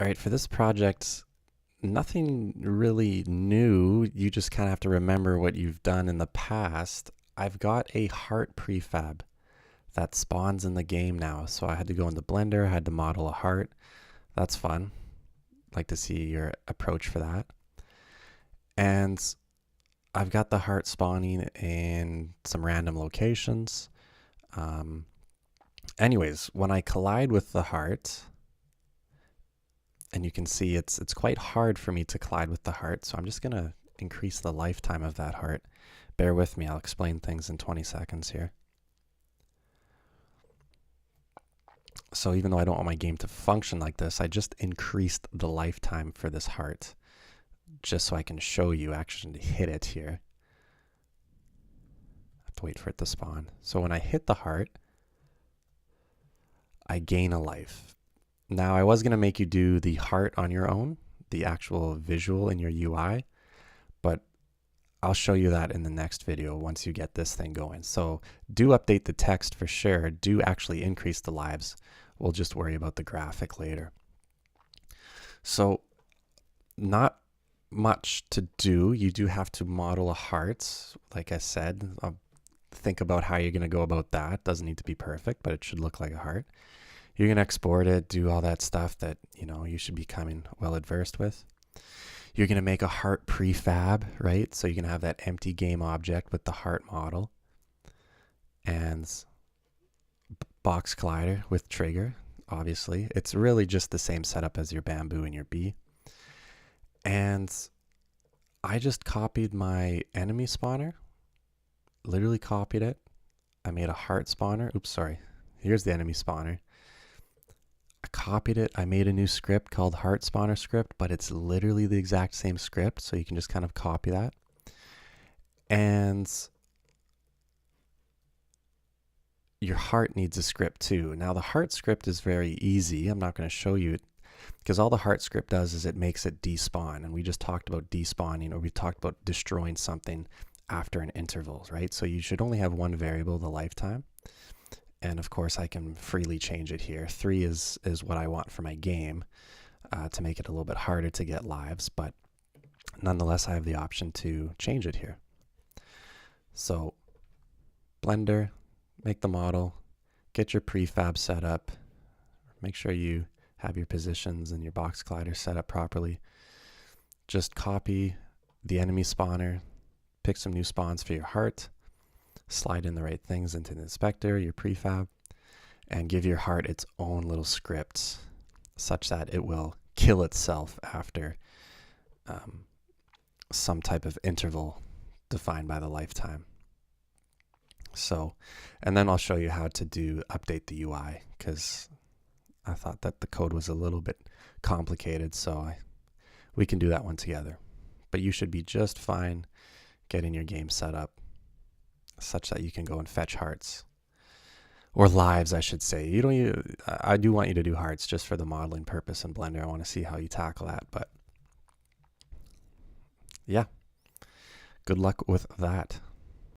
All right, for this project, nothing really new. You just kind of have to remember what you've done in the past. I've got a heart prefab that spawns in the game now. So I had to go into Blender, I had to model a heart. That's fun. Like to see your approach for that. And I've got the heart spawning in some random locations. Anyways, when I collide with the heart, and you can see it's quite hard for me to collide with the heart, so I'm just going to increase the lifetime of that heart. Bear with me, I'll explain things in 20 seconds here. So even though I don't want my game to function like this, I just increased the lifetime for this heart, just so I can show you actually hit it here. I have to wait for it to spawn. So when I hit the heart, I gain a life. Now I was going to make you do the heart on your own, the actual visual in your UI, but I'll show you that in the next video once you get this thing going. So do update the text for sure. Do actually increase the lives. We'll just worry about the graphic later. So not much to do. You do have to model a heart. Like I said, think about how you're going to go about that. Doesn't need to be perfect, but it should look like a heart. You're going to export it, do all that stuff that, you should be coming well adversed with. You're going to make a heart prefab, right? So you're going to have that empty game object with the heart model and box collider with trigger, obviously. It's really just the same setup as your bamboo and your bee. And I just copied my enemy spawner, literally copied it. I made a heart spawner. Oops, sorry. Here's the enemy spawner. I copied it. I made a new script called heart spawner script, but it's literally the exact same script. So you can just kind of copy that. And your heart needs a script too. Now the heart script is very easy. I'm not going to show you it because all the heart script does is it makes it despawn. And we just talked about despawning, or we talked about destroying something after an interval, right? So you should only have one variable, the lifetime. And of course I can freely change it here. 3 is what I want for my game to make it a little bit harder to get lives, but nonetheless I have the option to change it here. So Blender, make the model, get your prefab set up, make sure you have your positions and your box collider set up properly. Just copy the enemy spawner, pick some new spawns for your heart, slide in the right things into the inspector, your prefab, and give your heart its own little script such that it will kill itself after some type of interval defined by the lifetime. So, and then I'll show you how to update the UI, because I thought that the code was a little bit complicated, so we can do that one together. But you should be just fine getting your game set up such that you can go and fetch hearts, or lives, I should say. I do want you to do hearts just for the modeling purpose in Blender. I want to see how you tackle that, but yeah, good luck with that.